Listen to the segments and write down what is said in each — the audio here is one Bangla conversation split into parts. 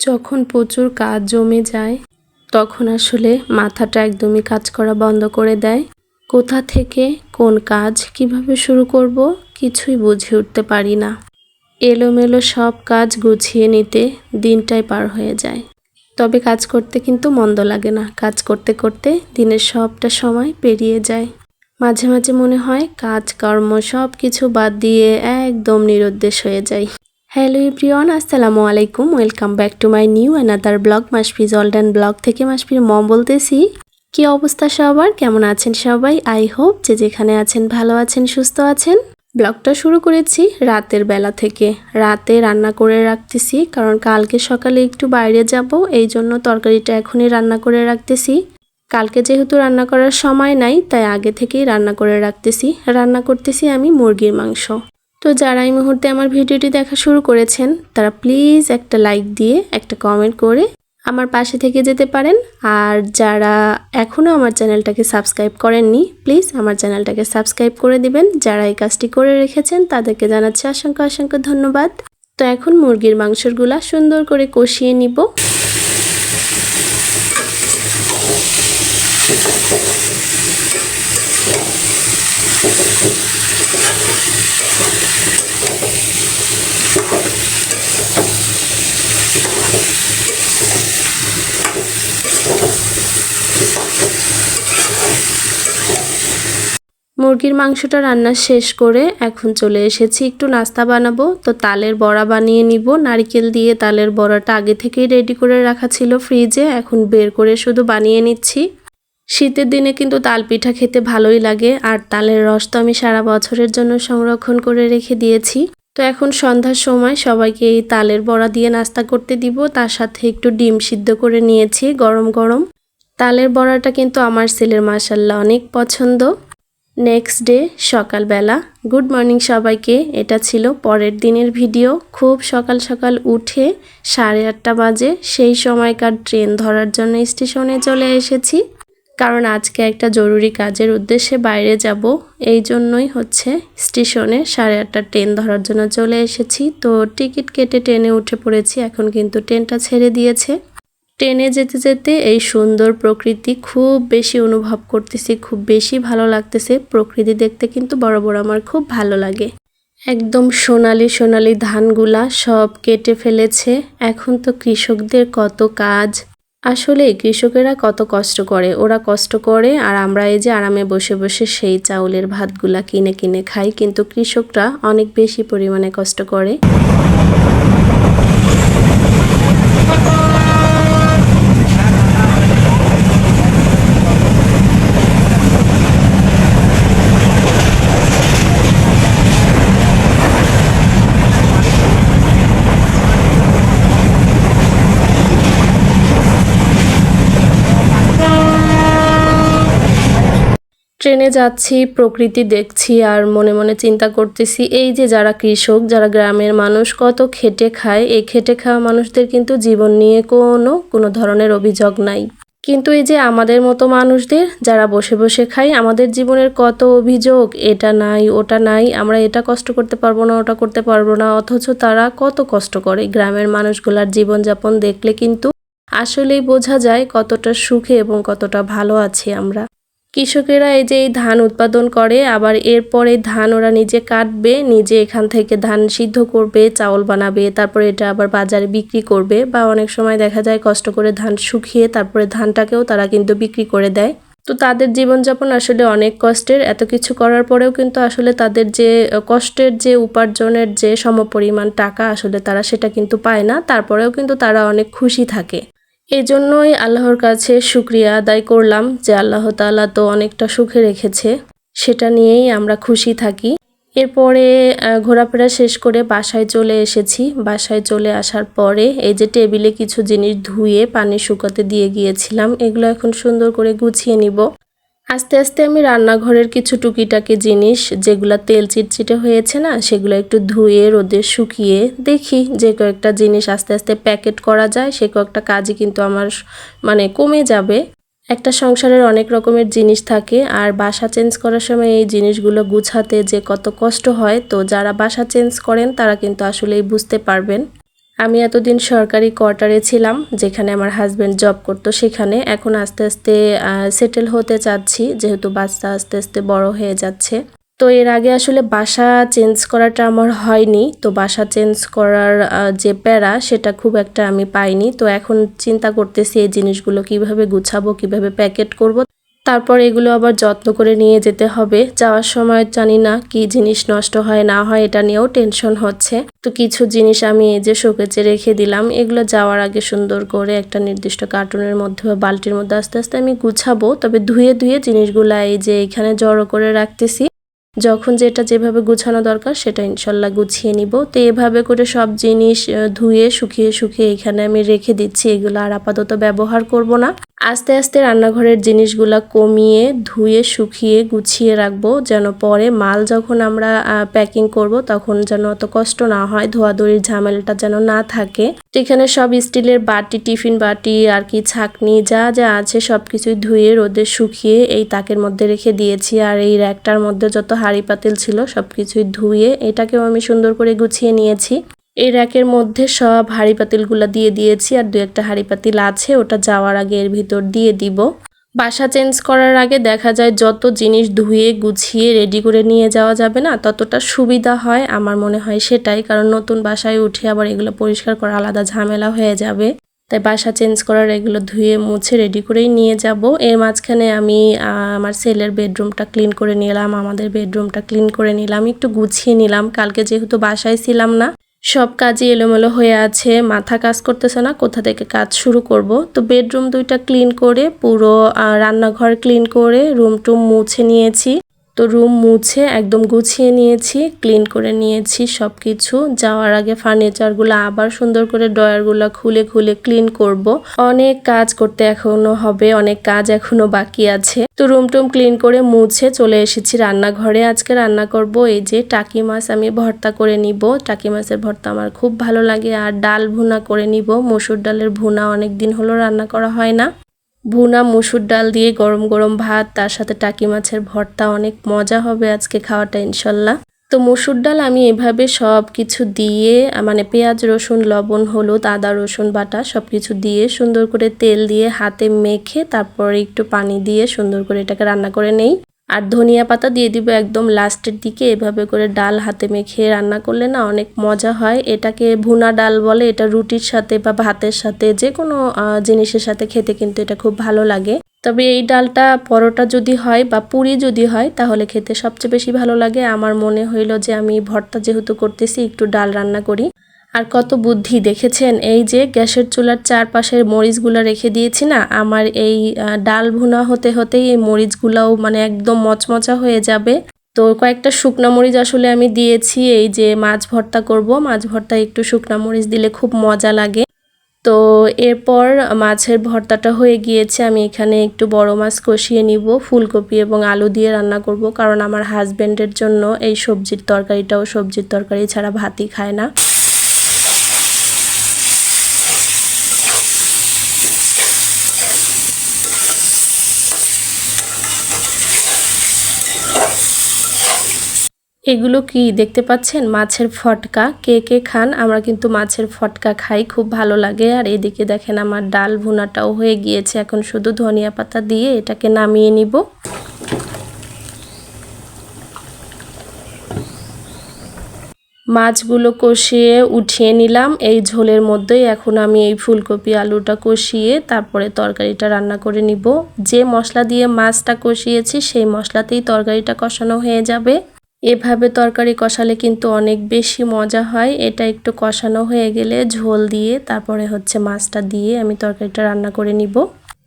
যখন প্রচুর কাজ জমে যায় তখন আসলে মাথাটা একদমই কাজ করা বন্ধ করে দেয়। কোথা থেকে কোন কাজ কিভাবে শুরু করব কিছুই বুঝে উঠতে পারি না। এলোমেলো সব কাজ গুছিয়ে নিতে দিনটাই পার হয়ে যায়। তবে কাজ করতে কিন্তু মন্দ লাগে না। কাজ করতে করতে দিনের সবটা সময় পেরিয়ে যায়। মাঝে মাঝে মনে হয় কাজ কর্ম সব কিছু বাদ দিয়ে একদম নিরুদ্দেশ হয়ে যায়। হ্যালো এভরিওয়ান, আসসালামু আলাইকুম। Welcome back to my new another blog. Masfiz অল্ডান ব্লগ থেকে মাসফির মম বলতেছি। কি অবস্থা সবার, কেমন আছেন সবাই? আই হোপ যে যেখানে আছেন ভালো আছেন, সুস্থ আছেন। ব্লগটা শুরু করেছি রাতের বেলা থেকে। রাতে রান্না করে রাখতেছি কারণ কালকে সকালে একটু বাইরে যাব, এই জন্য তরকারিটা এখনই রান্না করে রাখতেছি। কালকে যেহেতু রান্না করার সময় নাই তাই আগে থেকেই রান্না করে রাখতেছি। রান্না করতেছি আমি মুরগির মাংস। তো যারা এই মুহূর্তে আমার ভিডিওটি দেখা শুরু করেছেন তারা প্লিজ একটা লাইক দিয়ে একটা কমেন্ট করে আমার পাশে থেকে যেতে পারেন। আর যারা এখনও আমার চ্যানেলটাকে সাবস্ক্রাইব করেননি প্লিজ আমার চ্যানেলটাকে সাবস্ক্রাইব করে দিবেন। যারা এই কাজটি করে রেখেছেন তাদেরকে জানাচ্ছি অসংখ্য অসংখ্য ধন্যবাদ। তো এখন মুরগির মাংসগুলা সুন্দর করে কষিয়ে নিব। মুরগির মাংসটা রান্না শেষ করে এখন চলে এসেছি একটু নাস্তা বানাবো। তো তালের বড়া বানিয়ে নিব। নারকেল দিয়ে তালের বড়াটা আগে থেকেই রেডি করে রাখা ছিল ফ্রিজে, এখন বের করে শুধু বানিয়ে নিচ্ছি। শীতের দিনে কিন্তু তাল পিঠা খেতে ভালোই লাগে, আর তালের রস তো আমি সারা বছরের জন্য সংরক্ষণ করে রেখে দিয়েছি। তো এখন সন্ধ্যার সময় সবাইকে এই তালের বড়া দিয়ে নাস্তা করতে দিব। তার সাথে একটু ডিম সিদ্ধ করে নিয়েছি গরম গরম। তালের বড়াটা কিন্তু আমার ছেলের মাশাআল্লাহ অনেক পছন্দ। নেক্সট ডে সকালবেলা, গুড মর্নিং সবাইকে। এটা ছিল পরের দিনের ভিডিও। খুব সকাল সকাল উঠে 8:30 বাজে সেই সময়কার ট্রেন ধরার জন্য স্টেশনে চলে এসেছি, কারণ আজকে একটা জরুরি কাজের উদ্দেশ্যে বাইরে যাব। এই জন্যই হচ্ছে স্টেশনে 8:30 ট্রেন ধরার জন্য চলে এসেছি। তো টিকিট কেটে ট্রেনে উঠে পড়েছি। এখন কিন্তু ট্রেনটা ছেড়ে দিয়েছে। ট্রেনে যেতে যেতে এই সুন্দর প্রকৃতি খুব বেশি অনুভব করতেছি, খুব বেশি ভালো লাগতেছে। প্রকৃতি দেখতে কিন্তু বড় আমার খুব ভালো লাগে। একদম সোনালি সোনালি ধানগুলা সব কেটে ফেলেছে। এখন তো কৃষকদের কত কাজ। আসলে কৃষকেরা কত কষ্ট করে, ওরা কষ্ট করে আর আমরা এই যে আরামে বসে বসে সেই চাউলের ভাতগুলা কিনে কিনে খাই, কিন্তু কৃষকরা অনেক বেশি পরিমাণে কষ্ট করে। ট্রেনে যাচ্ছি, প্রকৃতি দেখছি আর মনে মনে চিন্তা করতেছি এই যে যারা কৃষক, যারা গ্রামের মানুষ কত খেটে খায়, এই খেটে খাওয়া মানুষদের কিন্তু জীবন নিয়ে কোনো ধরনের অভিযোগ নাই। কিন্তু এই যে আমাদের মতো মানুষদের যারা বসে বসে খাই, আমাদের জীবনের কত অভিযোগ, এটা নাই ওটা নাই, আমরা এটা কষ্ট করতে পারবো না, ওটা করতে পারবো না, অথচ তারা কত কষ্ট করে। গ্রামের মানুষগুলার জীবনযাপন দেখলে কিন্তু আসলেই বোঝা যায় কতটা সুখে এবং কতটা ভালো আছি আমরা। কৃষকেরা এই যে এই ধান উৎপাদন করে, আবার এরপরে ধান ওরা নিজে কাটবে, নিজে এখান থেকে ধান সিদ্ধ করবে, চাউল বানাবে, তারপরে এটা আবার বাজারে বিক্রি করবে, বা অনেক সময় দেখা যায় কষ্ট করে ধান শুকিয়ে তারপরে ধানটাকেও তারা কিন্তু বিক্রি করে দেয়। তো তাদের জীবনযাপন আসলে অনেক কষ্টের। এত কিছু করার পরেও কিন্তু আসলে তাদের যে কষ্টের যে উপার্জনের যে সমপরিমাণ টাকা আসলে তারা সেটা কিন্তু পায় না। তারপরেও কিন্তু তারা অনেক খুশি থাকে। এই জন্যই আল্লাহর কাছে শুকরিয়া আদায় করলাম যে আল্লাহ তাআলা তো অনেকটা সুখে রেখেছে, সেটা নিয়েই আমরা খুশি থাকি। এরপরে ঘোরাফেরা শেষ করে বাসায় চলে এসেছি। বাসায় চলে আসার পরে এই যে টেবিলে কিছু জিনিস ধুয়ে পানি শুকাতে দিয়ে গিয়েছিলাম, এগুলো এখন সুন্দর করে গুছিয়ে নিব। আস্তে আস্তে আমি রান্নাঘরের কিছু টুকিটাকি জিনিস যেগুলো তেল চিটচিটে হয়েছে না, সেগুলো একটু ধুয়ে রোদে শুকিয়ে দেখি যে কয়েকটা জিনিস আস্তে আস্তে প্যাকেট করা যায়, সে কয়েকটা কাজই কিন্তু আমার কমে যাবে। একটা সংসারের অনেক রকমের জিনিস থাকে, আর বাসা চেঞ্জ করার সময় এই জিনিসগুলো গুছাতে যে কত কষ্ট হয়, তো যারা বাসা চেঞ্জ করেন তারা কিন্তু আসলেই বুঝতে পারবেন। আমি এতদিন সরকারি কোয়ার্টারে ছিলাম, যেখানে আমার হাজব্যান্ড জব করতো সেখানে। এখন আস্তে আস্তে সেটেল হতে চাচ্ছি, যেহেতু বাচ্চা আস্তে আস্তে বড় হয়ে যাচ্ছে। তো এর আগে আসলে বাসা চেঞ্জ করাটা আমার হয়নি, তো বাসা চেঞ্জ করার যে প্যারা সেটা খুব একটা আমি পাইনি। তো এখন চিন্তা করতেছি এই জিনিসগুলো কিভাবে গুছাবো, কিভাবে প্যাকেট করব। তারপর এগুলো আবার যত্ন করে নিয়ে যেতে হবে। যাওয়ার সময় জানি না কি জিনিস নষ্ট হয় না হয়, এটা নিয়েও টেনশন হচ্ছে। তো কিছু জিনিস আমি এই যে শোকেজে রেখে দিলাম, এগুলো যাওয়ার আগে সুন্দর করে একটা নির্দিষ্ট কার্টুনের মধ্যে বা বালতির মধ্যে আস্তে আস্তে আমি গুছাবো। তবে ধুয়ে ধুয়ে জিনিসগুলা এই যে এখানে জড়ো করে রাখতেছি। যখন যেটা যেভাবে গুছানো দরকার সেটা ইনশাল্লাহ গুছিয়ে নিব। তো এভাবে করে সব জিনিস ধুয়ে শুকিয়ে শুকিয়ে এখানে আমি রেখে দিচ্ছি। এগুলো আর আপাতত ব্যবহার করব না। আস্তে আস্তে রান্নাঘরের জিনিসগুলা কমিয়ে ধুয়ে শুকিয়ে গুছিয়ে রাখবো, যেন পরে মাল যখন আমরা প্যাকিং করব তখন যেন অত কষ্ট না হয়, ধোয়াধুয়ির ঝামেলাটা যেন না থাকে। তো এখানে সব স্টিলের বাটি, টিফিন বাটি আর কি ছাঁকনি যা যা আছে সবকিছুই ধুয়ে রোদে শুকিয়ে এই তাকের মধ্যে রেখে দিয়েছি। আর এই র্যাকটার মধ্যে যত হাঁড়ি পাতিল ছিল সবকিছুই ধুয়ে এটাকেও আমি সুন্দর করে গুছিয়ে নিয়েছি। এই র্যাকের মধ্যে সব হাঁড়ি পাতিলগুলো দিয়ে দিয়েছি, আর 2-1টা হাঁড়ি পাতিল আছে, ওটা যাওয়ার আগে এর ভিতর দিয়ে দিব। বাসা চেঞ্জ করার আগে দেখা যায় যত জিনিস ধুয়ে গুছিয়ে রেডি করে নিয়ে যাওয়া যাবে না ততটা সুবিধা হয়, আমার মনে হয় সেটাই। কারণ নতুন বাসায় উঠে আবার এগুলো পরিষ্কার করা আলাদা ঝামেলা হয়ে যাবে। তাই বাসা চেঞ্জ করার এগুলো ধুয়ে মুছে রেডি করেই নিয়ে যাব। এর মাঝখানে আমি আমার ছেলের বেডরুমটা ক্লিন করে নিলাম, আমাদের বেডরুমটা ক্লিন করে নিলাম, একটু গুছিয়ে নিলাম। কালকে যেহেতু বাসায় ছিলাম না, সব কাজই এলোমেলো হয়ে আছে, মাথা কাজ করতেছে না কোথা থেকে কাজ শুরু করব। তো বেডরুম 2টা ক্লিন করে, পুরো রান্নাঘর ক্লিন করে, রুম টুম মুছে নিয়েছি। তো রুম মুছে একদম গুছিয়ে নিয়েছি, ক্লিন করে নিয়েছি সব কিছু। যাওয়ার আগে ফার্নিচারগুলো আবার সুন্দর করে ড্রয়ারগুলো খুলে খুলে ক্লিন করব। অনেক কাজ করতে এখনো হবে, অনেক কাজ এখনো বাকি আছে। তো রুম টুম ক্লিন করে মুছে চলে এসেছি রান্নাঘরে। আজকে রান্না করব এই যে টাকি মাছ, আমি ভর্তা করে নিব। টাকি মাছের ভর্তা আমার খুব ভালো লাগে। আর ডাল ভুনা করে নিব, মসুর ডালের ভুনা, অনেক দিন হলো রান্না করা হয় না। ভুনা মসুর ডাল দিয়ে গরম গরম ভাত, তার সাথে টাকি মাছের ভর্তা, অনেক মজা হবে আজকে খাওয়াটা ইনশাল্লাহ। তো মসুর ডাল আমি এভাবে সব কিছু দিয়ে, মানে পেঁয়াজ রসুন লবণ হলুদ আদা রসুন বাটা সব কিছু দিয়ে সুন্দর করে তেল দিয়ে হাতে মেখে তারপরে একটু পানি দিয়ে সুন্দর করে এটাকে রান্না করে নেই। আর ধনিয়া পাতা দিয়ে দিব একদম লাস্টের দিকে। এভাবে করে ডাল হাতে মেখে রান্না করলে না অনেক মজা হয়। এটাকে ভুনা ডাল বলে। এটা রুটির সাথে বা ভাতের সাথে যে কোনো জিনিসের সাথে খেতে কিন্তু এটা খুব ভালো লাগে। তবে এই ডালটা পরোটা যদি হয় বা পুরি যদি হয় তাহলে খেতে সবচেয়ে বেশি ভালো লাগে। আমার মনে হইলো যে আমি ভর্তা যেহেতু করতেছি একটু ডাল রান্না করি। আর কত বুদ্ধি দেখেছেন, এই যে গ্যাসের চুলার চারপাশের মরিচগুলো রেখে দিয়েছি না, আমার এই ডাল ভুনা হতে হতেই এই মরিচগুলাও মানে একদম মচমচা হয়ে যাবে। তো কয়েকটা শুকনা মরিচ আসলে আমি দিয়েছি, এই যে মাছ ভর্তা করব, মাছ ভর্তা একটু শুকনা মরিচ দিলে খুব মজা লাগে। তো এরপর মাছের ভর্তাটা হয়ে গিয়েছে, আমি এখানে একটু বড় মাছ কষিয়ে নিব, ফুলকপি এবং আলু দিয়ে রান্না করব। কারণ আমার হাজব্যান্ডের জন্য এই সবজির তরকারিটাও, সবজির তরকারি ছাড়া ভাতই খায় না। এগুলো কি দেখতে পাচ্ছেন? মাছের ফটকা। কে কে খান? আমরা কিন্তু মাছের ফটকা খাই, খুব ভালো লাগে। আর এদিকে দেখেন আমার ডাল ভুনাটাও হয়ে গিয়েছে। এখন শুধু ধনিয়া পাতা দিয়ে এটাকে নামিয়ে নিব। মাছগুলো কষিয়ে উঠিয়ে নিলাম এই ঝোলের মধ্যেই। এখন আমি এই ফুলকপি আলুটা কষিয়ে তারপরে তরকারিটা রান্না করে নিব। যে মশলা দিয়ে মাছটা কষিয়েছি সেই মশলাতেই তরকারিটা কষানো হয়ে যাবে। এভাবে তরকারি কষালে কিন্তু অনেক বেশি মজা হয়। এটা একটু কষানো হয়ে গেলে ঝোল দিয়ে তারপরে হচ্ছে মাছটা দিয়ে আমি তরকারিটা রান্না করে নিব।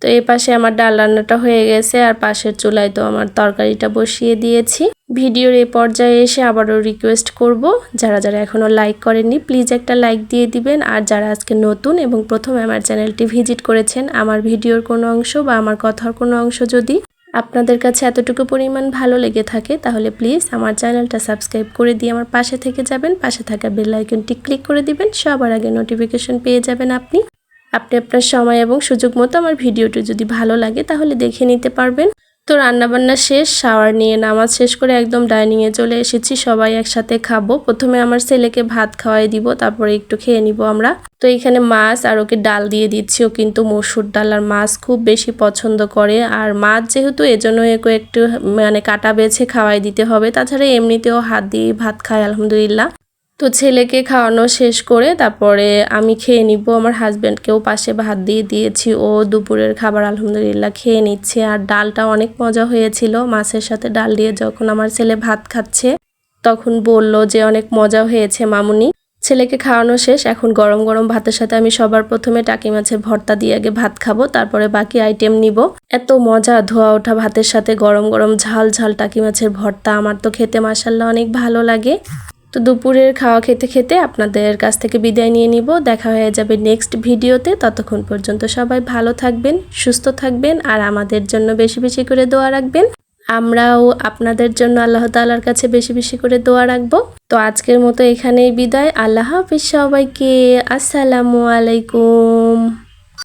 তো এই পাশে আমার ডাল রান্নাটা হয়ে গেছে, আর পাশের চুলায় তো আমার তরকারিটা বসিয়ে দিয়েছি। ভিডিওর এই পর্যায়ে এসে আবারও রিকোয়েস্ট করব, যারা যারা এখনও লাইক করেননি প্লিজ একটা লাইক দিয়ে দিবেন। আর যারা আজকে নতুন এবং প্রথম আমার চ্যানেলটি ভিজিট করেছেন, আমার ভিডিওর কোনো অংশ বা আমার কথার কোনো অংশ যদি আপনাদের কাছে এতটুকু পরিমাণ ভালো লেগে থাকে তাহলে প্লিজ আমার চ্যানেলটা সাবস্ক্রাইব করে দিয়ে আমার পাশে থেকে যাবেন। পাশে থাকা বেল আইকনটি ক্লিক করে দিবেন, সবার আগে নোটিফিকেশন পেয়ে যাবেন আপনি আপনার সময় এবং সুযোগ মতো আমার ভিডিওটি যদি ভালো লাগে তাহলে দেখে নিতে পারবেন। তো তো রান্নাবান্না শেষ, শাওয়ার নিয়ে নামাজ শেষ করে একদম ডাইনিংয়ে চলে এসেছি। সবাই একসাথে খাবো। প্রথমে আমার ছেলেকে ভাত খাওয়াই দিব, তারপরে একটু খেয়ে নিব আমরা। তো এখানে মাছ আর ওকে ডাল দিয়ে দিচ্ছি। ও কিন্তু মসুর ডাল আর মাছ খুব বেশি পছন্দ করে। আর মাছ যেহেতু, এজন্য একে একটু মানে কাটা বেছে খাওয়াই দিতে হবে। তাছাড়া এমনিতেও হাত দিয়ে ভাত খায় আলহামদুলিল্লাহ। তো ছেলেকে খাওয়ানো শেষ করে তারপরে আমি খেয়ে নিব। আমার হাজব্যান্ডকেও পাশে ভাত দিয়ে দিয়েছি। ও দুপুরের খাবার আলহামদুলিল্লাহ খেয়ে নিচ্ছে। আর ডালটা অনেক মজা হয়েছিল। মাছের সাথে ডাল দিয়ে যখন আমার ছেলে ভাত খাচ্ছে তখন বলল যে অনেক মজা হয়েছে মামুনি। ছেলেকে খাওয়ানো শেষ, এখন গরম গরম ভাতের সাথে আমি সবার প্রথমে টাকি মাছের ভর্তা দিয়ে আগে ভাত খাবো, তারপরে বাকি আইটেম নিব। এত মজা ধোয়া ওঠা ভাতের সাথে গরম গরম ঝাল ঝাল টাকি মাছের ভর্তা, আমার তো খেতে মাশাআল্লাহ অনেক ভালো লাগে। তো দুপুরের খাওয়া খেতে খেতে আপনাদের কাছ থেকে বিদায় নিয়ে নিব। দেখা হয়ে যাবে নেক্সট ভিডিওতে। ততক্ষণ পর্যন্ত সবাই ভালো থাকবেন, সুস্থ থাকবেন আর আমাদের জন্য বেশি বেশি করে দোয়া রাখবেন। আমরাও আপনাদের জন্য আল্লাহ তাআলার কাছে বেশি বেশি করে দোয়া রাখবো। তো আজকের মতো এখানেই বিদায়। আল্লাহ হাফেজ সবাইকে। আসসালামু আলাইকুম।